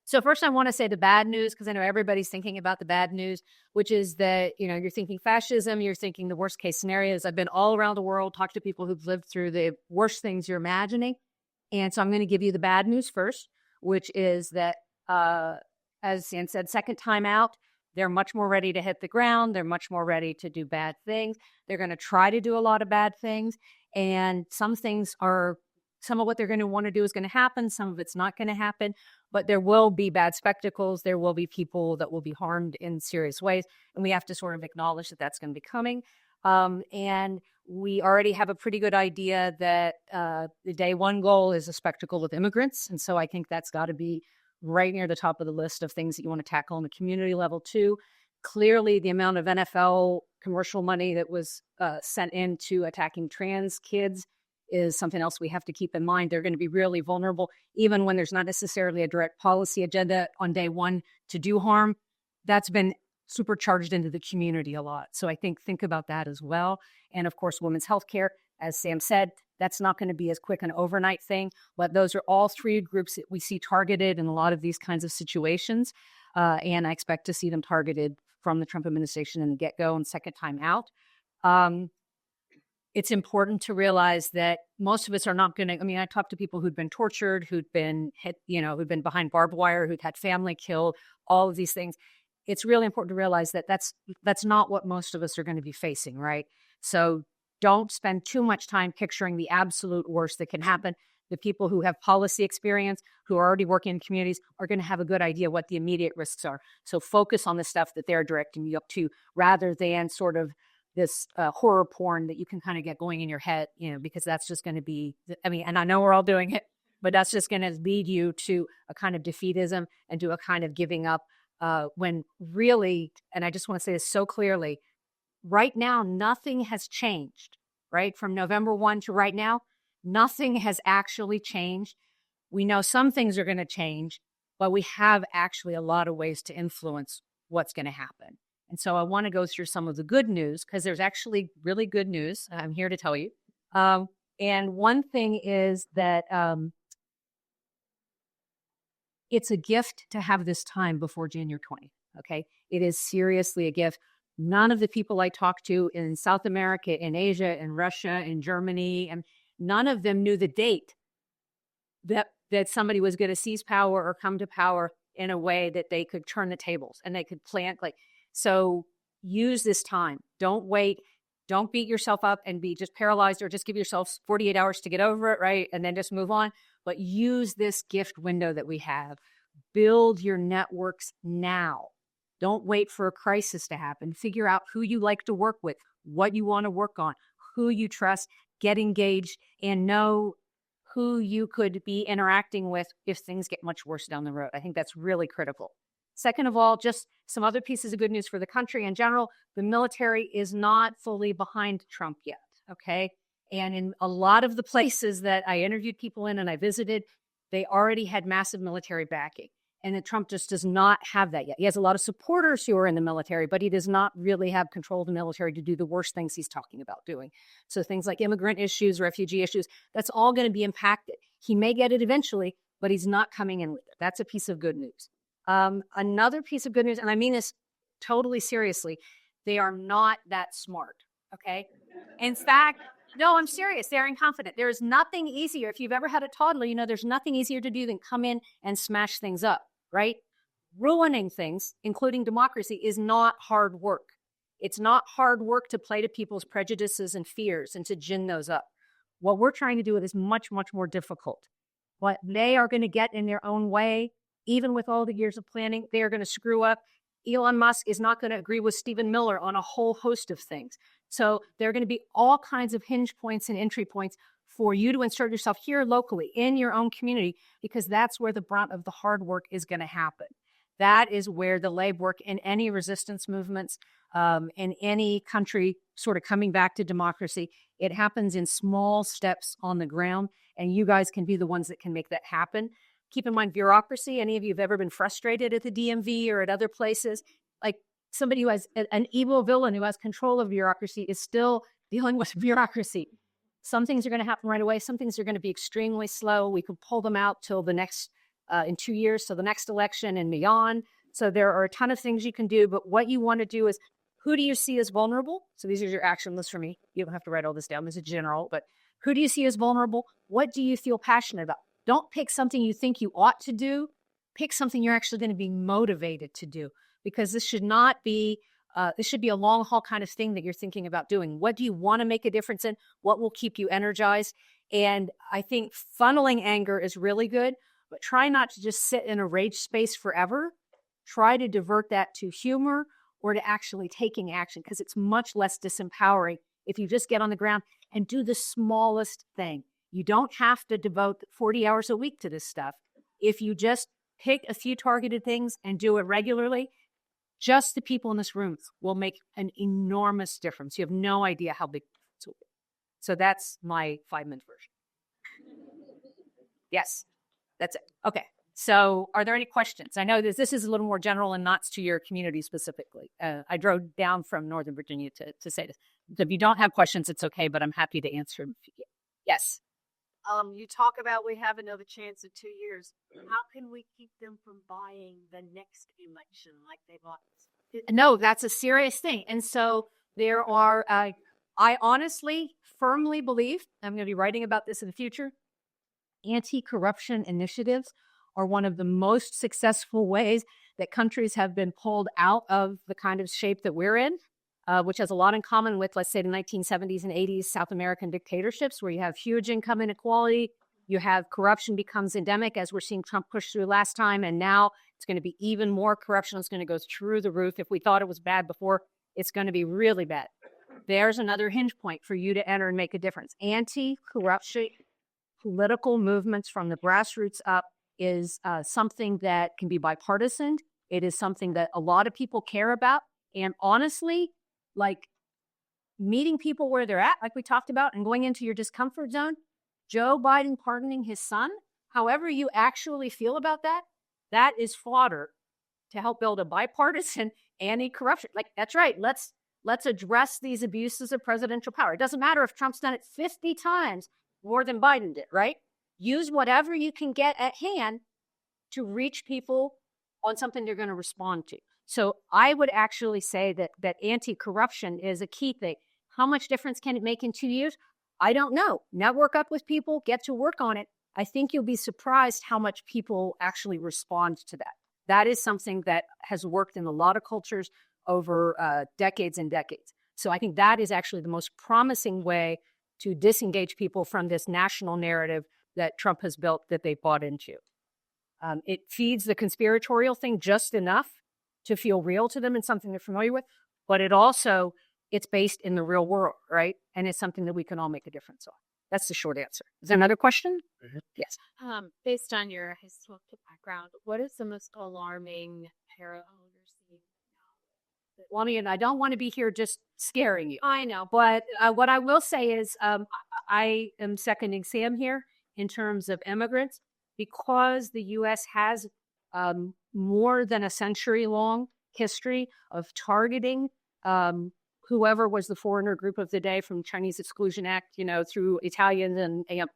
So first I want to say the bad news, because I know everybody's thinking about the bad news, which is that, you're thinking fascism, you're thinking the worst case scenarios. I've been all around the world, talked to people who've lived through the worst things you're imagining. And so I'm going to give you the bad news first, which is that, as Ann said, second time out, they're much more ready to hit the ground. They're much more ready to do bad things. They're going to try to do a lot of bad things. And some of what they're going to want to do is going to happen. Some of it's not going to happen. But there will be bad spectacles. There will be people that will be harmed in serious ways. And we have to sort of acknowledge that that's going to be coming. And we already have a pretty good idea that the day one goal is a spectacle of immigrants. And so I think that's got to be right near the top of the list of things that you want to tackle on the community level too. Clearly, the amount of NFL commercial money that was sent into attacking trans kids is something else we have to keep in mind. They're going to be really vulnerable, even when there's not necessarily a direct policy agenda on day one to do harm. That's been supercharged into the community a lot. So I think about that as well. And of course, women's health care, as Sam said, that's not going to be as quick an overnight thing, but those are all three groups that we see targeted in a lot of these kinds of situations. And I expect to see them targeted from the Trump administration in the get-go and second time out. It's important to realize that most of us are not going to, I talked to people who'd been tortured, who'd been hit, who'd been behind barbed wire, who'd had family killed, all of these things. It's really important to realize that that's not what most of us are going to be facing, right? So don't spend too much time picturing the absolute worst that can happen. The people who have policy experience, who are already working in communities, are going to have a good idea what the immediate risks are. So focus on the stuff that they're directing you up to, rather than sort of this horror porn that you can kind of get going in your head, because that's just going to be, and I know we're all doing it, but that's just going to lead you to a kind of defeatism and to a kind of giving up when really, and I just want to say this so clearly, right now, nothing has changed, right? From November 1 to right now, nothing has actually changed. We know some things are going to change, but we have actually a lot of ways to influence what's going to happen. And so I want to go through some of the good news, because there's actually really good news I'm here to tell you. And one thing is that it's a gift to have this time before January 20th, okay? It is seriously a gift. None of the people I talked to in South America, in Asia, in Russia, in Germany, and none of them knew the date that somebody was going to seize power or come to power in a way that they could turn the tables and they could plant so use this time. Don't wait. Don't beat yourself up and be just paralyzed, or just give yourself 48 hours to get over it, right? And then just move on. But use this gift window that we have. Build your networks now. Don't wait for a crisis to happen. Figure out who you like to work with, what you want to work on, who you trust, get engaged, and know who you could be interacting with if things get much worse down the road. I think that's really critical. Second of all, just some other pieces of good news for the country in general. The military is not fully behind Trump yet, okay? And in a lot of the places that I interviewed people in and I visited, they already had massive military backing. And that Trump just does not have that yet. He has a lot of supporters who are in the military, but he does not really have control of the military to do the worst things he's talking about doing. So things like immigrant issues, refugee issues, that's all going to be impacted. He may get it eventually, but he's not coming in with it. That's a piece of good news. Another piece of good news, and I mean this totally seriously, they are not that smart, okay? In fact, no, I'm serious. They're incompetent. There is nothing easier. If you've ever had a toddler, there's nothing easier to do than come in and smash things up, right? Ruining things, including democracy, is not hard work. It's not hard work to play to people's prejudices and fears and to gin those up. What we're trying to do is much, much more difficult. But they are going to get in their own way. Even with all the years of planning, they are going to screw up. Elon Musk is not going to agree with Stephen Miller on a whole host of things. So there are going to be all kinds of hinge points and entry points for you to insert yourself here locally in your own community, because that's where the brunt of the hard work is going to happen. That is where the legwork in any resistance movements, in any country sort of coming back to democracy, it happens in small steps on the ground, and you guys can be the ones that can make that happen. Keep in mind bureaucracy. Any of you have ever been frustrated at the DMV or at other places? Like somebody who has an evil villain who has control of bureaucracy is still dealing with bureaucracy. Some things are going to happen right away. Some things are going to be extremely slow. We can pull them out till the next in 2 years, so the next election and beyond. So there are a ton of things you can do, but what you want to do is, who do you see as vulnerable? So these are your action lists for me. You don't have to write all this down. This is general, but who do you see as vulnerable? What do you feel passionate about? Don't pick something you think you ought to do. Pick something you're actually going to be motivated to do, because this should not be, this should be a long haul kind of thing that you're thinking about doing. What do you want to make a difference in? What will keep you energized? And I think funneling anger is really good, but try not to just sit in a rage space forever. Try to divert that to humor or to actually taking action, because it's much less disempowering if you just get on the ground and do the smallest thing. You don't have to devote 40 hours a week to this stuff. If you just pick a few targeted things and do it regularly, just the people in this room will make an enormous difference. You have no idea how big it will be. So that's my 5-minute version. Yes, that's it. Okay. So are there any questions? I know this is a little more general and not to your community specifically. I drove down from Northern Virginia to say this. If you don't have questions, it's okay, but I'm happy to answer them. Yes. You talk about we have another chance in 2 years. How can we keep them from buying the next election like they bought? No, that's a serious thing. And so there are, I honestly, firmly believe, I'm going to be writing about this in the future, anti-corruption initiatives are one of the most successful ways that countries have been pulled out of the kind of shape that we're in, which has a lot in common with, let's say, the 1970s and 80s South American dictatorships, where you have huge income inequality, you have corruption becomes endemic, as we're seeing Trump push through last time, and now it's going to be even more corruption. It's going to go through the roof. If we thought it was bad before, it's going to be really bad. There's another hinge point for you to enter and make a difference. Anti-corruption political movements from the grassroots up is something that can be bipartisan. It is something that a lot of people care about. And honestly, like meeting people where they're at, like we talked about, and going into your discomfort zone, Joe Biden pardoning his son, however you actually feel about that, that is fodder to help build a bipartisan anti-corruption. Like, that's right. Let's address these abuses of presidential power. It doesn't matter if Trump's done it 50 times more than Biden did, right? Use whatever you can get at hand to reach people on something they're going to respond to. So I would actually say that anti-corruption is a key thing. How much difference can it make in 2 years? I don't know. Network up with people, get to work on it. I think you'll be surprised how much people actually respond to that. That is something that has worked in a lot of cultures over decades and decades. So I think that is actually the most promising way to disengage people from this national narrative that Trump has built that they bought into. It feeds the conspiratorial thing just enough to feel real to them and something they're familiar with, but it's based in the real world, right? And it's something that we can all make a difference on. That's the short answer. Is there another question? Mm-hmm. Yes. Based on your historical background, what is the most alarming parallel you're seeing? Well, I mean, I don't want to be here just scaring you. I know. But what I will say is I am seconding Sam here in terms of immigrants, because the U.S. has more than a century-long history of targeting whoever was the foreigner group of the day, from Chinese Exclusion Act, through Italians. And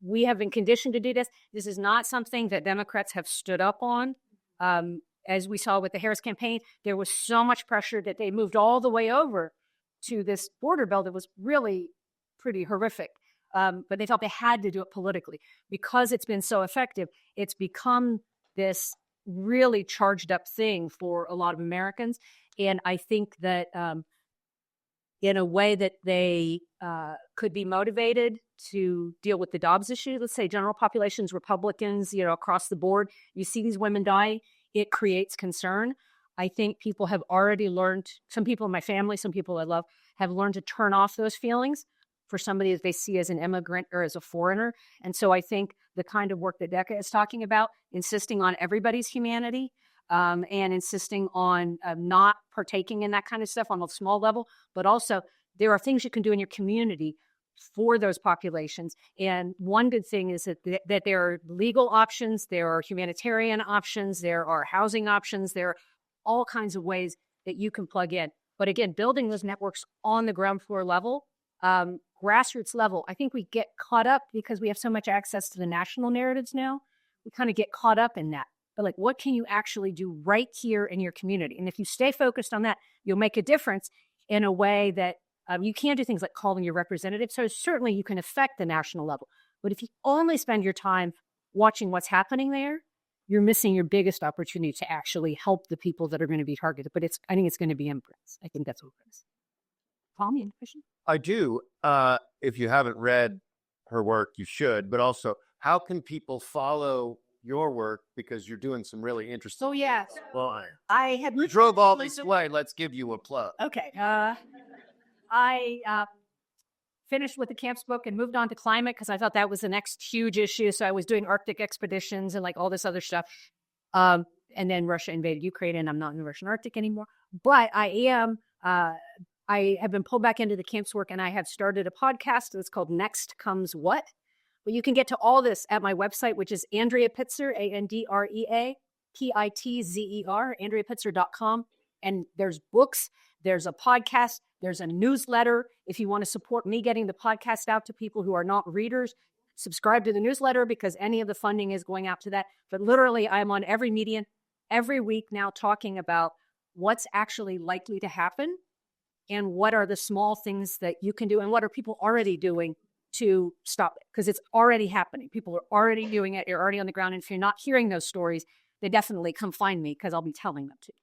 we have been conditioned to do this. This is not something that Democrats have stood up on. As we saw with the Harris campaign, there was so much pressure that they moved all the way over to this border bill that was really pretty horrific. But they felt they had to do it politically. Because it's been so effective, it's become this really charged up thing for a lot of Americans. And I think that in a way that they could be motivated to deal with the Dobbs issue, let's say general populations, Republicans, across the board, you see these women dying, it creates concern. I think people have already learned, some people in my family, some people I love, have learned to turn off those feelings for somebody that they see as an immigrant or as a foreigner. And so I think the kind of work that Decca is talking about, insisting on everybody's humanity and insisting on not partaking in that kind of stuff on a small level, but also there are things you can do in your community for those populations. And one good thing is that there are legal options, there are humanitarian options, there are housing options, there are all kinds of ways that you can plug in. But again, building those networks on the ground floor level, grassroots level, I think we get caught up because we have so much access to the national narratives now. kind of get caught up in that. But like, what can you actually do right here in your community? And if you stay focused on that, you'll make a difference in a way that you can do things like calling your representative. So certainly you can affect the national level. But if you only spend your time watching what's happening there, you're missing your biggest opportunity to actually help the people that are going to be targeted. But I think it's going to be immigrants. I think that's what it is. Tommy, any question? I do. If you haven't read her work, you should. But also, how can people follow your work, because you're doing some really interesting? So yeah, Well, I had you drove all this way. Let's give you a plug. Okay. I finished with the camps book and moved on to climate because I thought that was the next huge issue. So I was doing Arctic expeditions and like all this other stuff. And then Russia invaded Ukraine, and I'm not in the Russian Arctic anymore. But I have been pulled back into the camps work, and I have started a podcast that's called Next Comes What. But you can get to all this at my website, which is Andrea Pitzer, AndreaPitzer, AndreaPitzer.com. And there's books, there's a podcast, there's a newsletter. If you want to support me getting the podcast out to people who are not readers, subscribe to the newsletter because any of the funding is going out to that. But literally, I'm on every medium every week now talking about what's actually likely to happen and what are the small things that you can do and what are people already doing to stop it, because it's already happening. People are already doing it. You're already on the ground. And if you're not hearing those stories, they definitely come find me because I'll be telling them to.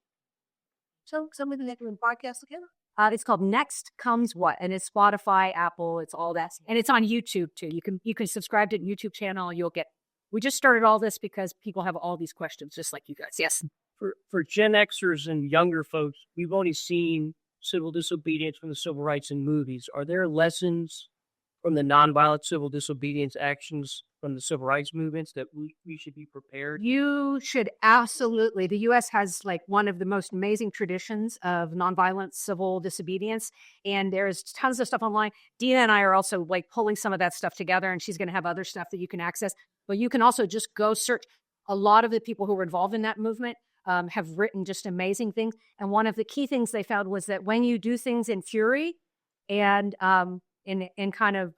So somebody that doing podcast together? It's called Next Comes What, and it's Spotify, Apple, it's all that, and it's on YouTube too. You can subscribe to the YouTube channel. We just started all this because people have all these questions, just like you guys. Yes. For Gen Xers and younger folks, we've only seen civil disobedience from the civil rights in movies. Are there lessons from the nonviolent civil disobedience actions from the civil rights movements that we should be prepared? You should absolutely. The U.S. has like one of the most amazing traditions of nonviolent civil disobedience, and there's tons of stuff online. Dina and I are also like pulling some of that stuff together, and she's going to have other stuff that you can access. But you can also just go search. A lot of the people who were involved in that movement have written just amazing things. And one of the key things they found was that when you do things in fury and in kind of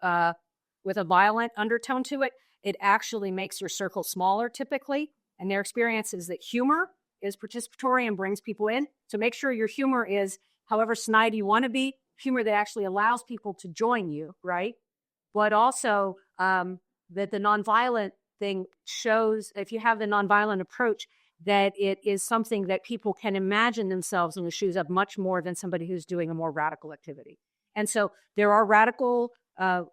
with a violent undertone to it, it actually makes your circle smaller typically. And their experience is that humor is participatory and brings people in. So make sure your humor is, however snide you want to be, humor that actually allows people to join you, right? But also that the nonviolent thing shows, if you have the nonviolent approach, that it is something that people can imagine themselves in the shoes of much more than somebody who's doing a more radical activity. And so there are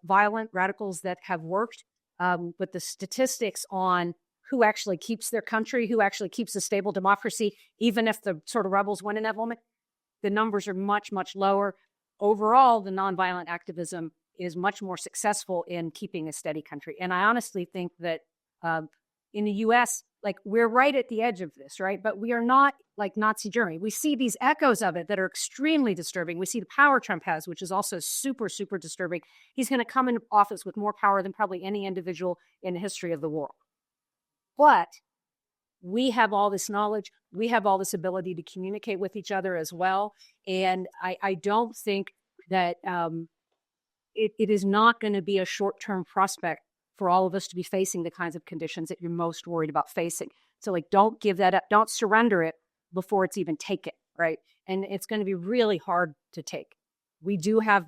violent radicals that have worked, but the statistics on who actually keeps their country, who actually keeps a stable democracy, even if the sort of rebels win in that moment, the numbers are much, much lower. Overall, the nonviolent activism is much more successful in keeping a steady country. And I honestly think that in the U.S., like we're right at the edge of this, right? But we are not like Nazi Germany. We see these echoes of it that are extremely disturbing. We see the power Trump has, which is also super, super disturbing. He's going to come into office with more power than probably any individual in the history of the world. But we have all this knowledge. We have all this ability to communicate with each other as well. And I don't think that it is not going to be a short-term prospect for all of us to be facing the kinds of conditions that you're most worried about facing. So like, don't give that up. Don't surrender it before it's even taken, right? And it's going to be really hard to take. We do have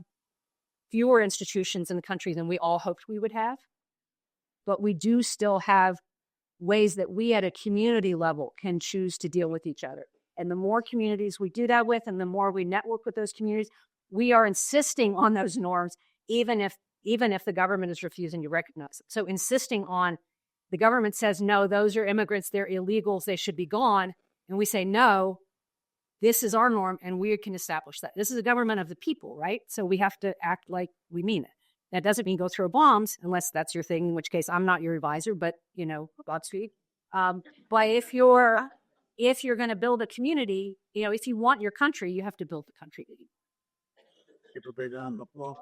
fewer institutions in the country than we all hoped we would have, but we do still have ways that we at a community level can choose to deal with each other. And the more communities we do that with, and the more we network with those communities, we are insisting on those norms, even if the government is refusing to recognize it. So insisting on, the government says, no, those are immigrants, they're illegals, they should be gone. And we say, no, this is our norm and we can establish that. This is a government of the people, right? So we have to act like we mean it. That doesn't mean go throw bombs, unless that's your thing, in which case I'm not your advisor, but Godspeed. But if you're going to build a community, if you want your country, you have to build the country. Give a big round of applause.